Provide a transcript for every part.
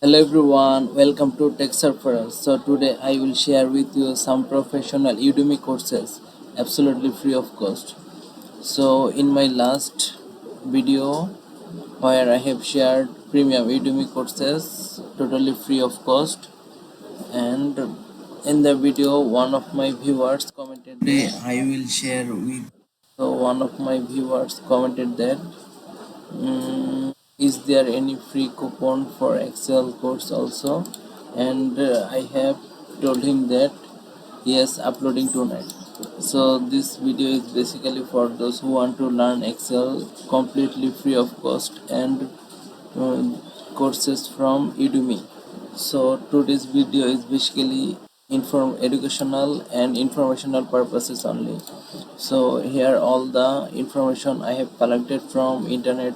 Hello everyone, welcome to Tech Surferers. So today I will share with you some professional Udemy courses absolutely free of cost. So in my last video where I have shared premium Udemy courses totally free of cost, and in the video one of my viewers commented today I will share with one of my viewers commented that is there any free coupon for Excel course also? And I have told him that yes, uploading tonight. So this video is basically for those who want to learn Excel completely free of cost and uh, courses from Udemy. So today's video is basically educational and informational purposes only. So here all the information I have collected from internet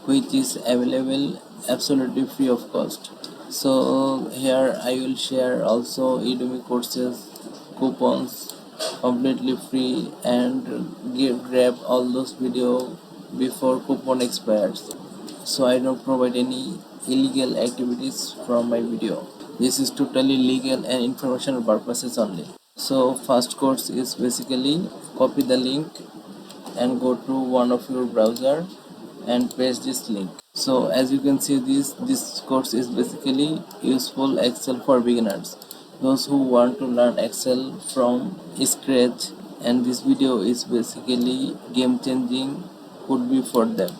which is available absolutely free of cost. So here I will share also Udemy courses coupons completely free and grab all those video before coupon expires, so I don't provide any illegal activities from my video. This is totally legal and informational purposes only. So first course is basically copy the link and go to one of your browser and paste this link. So as you can see, this course is basically useful Excel for beginners, those who want to learn Excel from scratch, and this video is basically game changing, could be for them.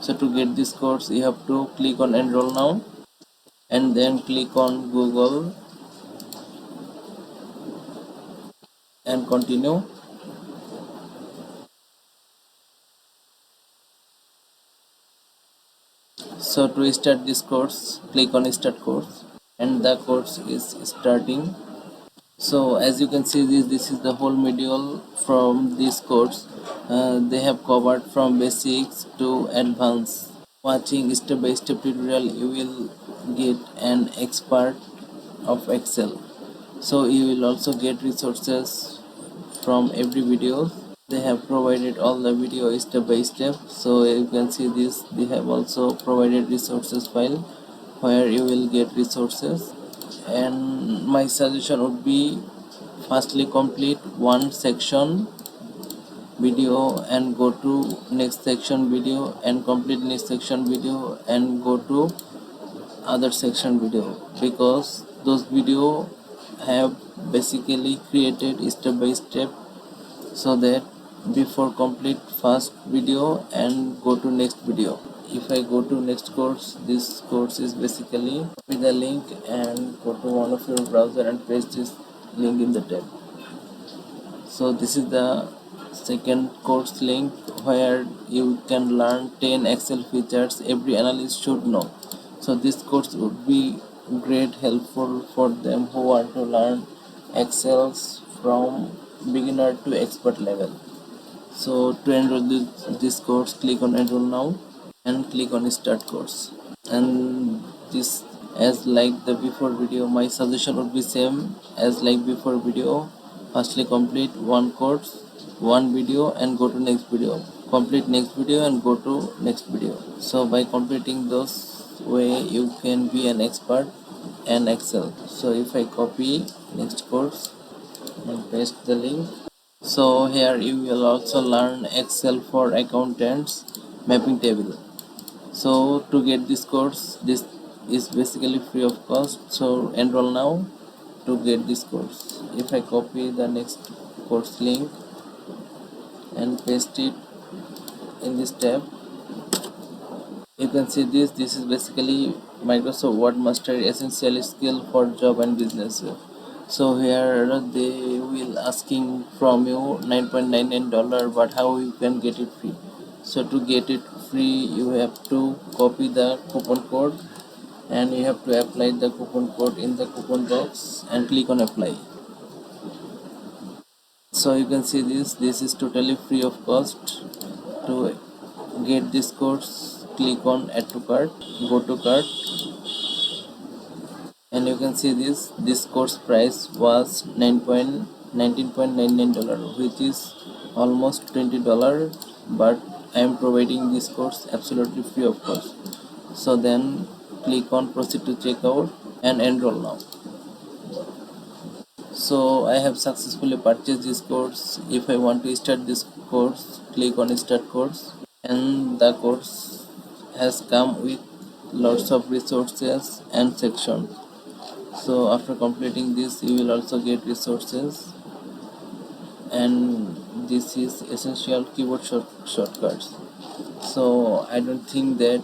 So to get this course you have to click on enroll now and then click on Google and continue. So to start this course, click on start course and the course is starting. So as you can see, this is the whole module from this course. They have covered from basics to advanced. Watching step by step tutorial you will get an expert of Excel. So you will also get resources from every video. They have provided all the video step by step, so you can see this. They have also provided resources file where you will get resources, and my suggestion would be firstly complete one section video and go to next section video and complete next section video and go to other section video, because those video have basically created step by step, so that before complete first video and go to next video. If I go to next course, this course is basically copy the link and go to one of your browser and paste this link in the tab. So this is the second course link where you can learn 10 Excel features every analyst should know. So this course would be great helpful for them who want to learn Excels from beginner to expert level. So to enroll this course, click on enroll now and click on start course. And this, as like the before video, my suggestion would be same as like before video. Firstly complete one course, one video and go to next video. Complete next video and go to next video. So by completing those way you can be an expert in Excel. So if I copy next course and paste the link, so here you will also learn Excel for accountants mapping table. So to get this course, this is basically free of cost, so enroll now to get this course. If I copy the next course link and paste it in this tab, you can see this is basically Microsoft Word Mastery essential skill for job and business. So here they will asking from you $9.99, but how you can get it free? So to get it free you have to copy the coupon code and you have to apply the coupon code in the coupon box and click on apply. So you can see this is totally free of cost. To get this course, click on add to cart, go to cart, and you can see this course price was $19.99, which is almost $20, but I am providing this course absolutely free of cost. So then click on proceed to checkout and enroll now. So I have successfully purchased this course. If I want to start this course, click on start course, and the course has come with lots of resources and sections. So after completing this, you will also get resources, and this is essential keyboard shortcuts. So I don't think that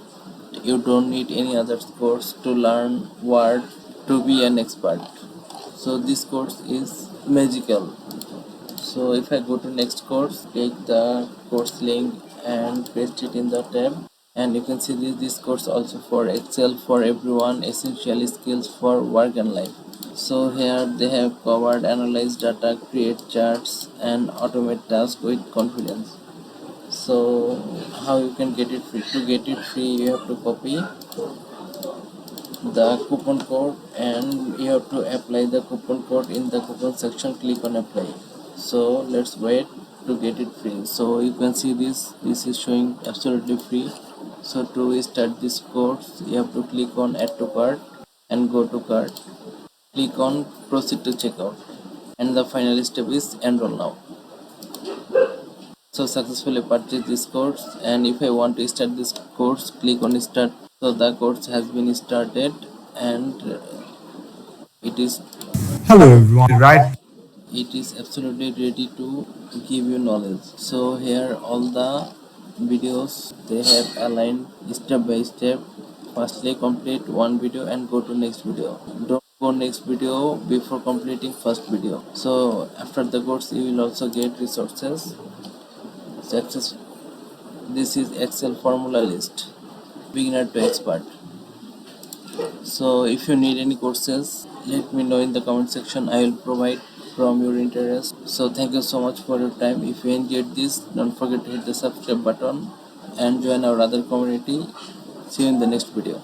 you don't need any other course to learn Word to be an expert. So this course is magical. So if I go to next course, take the course link and paste it in the tab, and you can see this course also for Excel for everyone, essential skills for work and life. So here they have covered analyze data, create charts, and automate tasks with confidence. So how you can get it free? To get it free, you have to copy the coupon code and you have to apply the coupon code in the coupon section. Click on apply. So let's wait to get it free. So you can see this is showing absolutely free. So to start this course, you have to click on add to cart and go to cart. Click on proceed to checkout, and the final step is enroll now. So successfully purchase this course, and if I want to start this course, click on start. So the course has been started, and it is Hello everyone, right? it is absolutely ready to give you knowledge. So here all the videos they have aligned step by step. Firstly complete one video and go to next video. Don't go next video before completing first video. So after the course you will also get resources. Success. This is Excel formula list, beginner to expert. So if you need any courses, let me know in the comment section. I will provide from your interest. So thank you so much for your time. If you enjoyed this, don't forget to hit the subscribe button and join our other community. See you in the next video.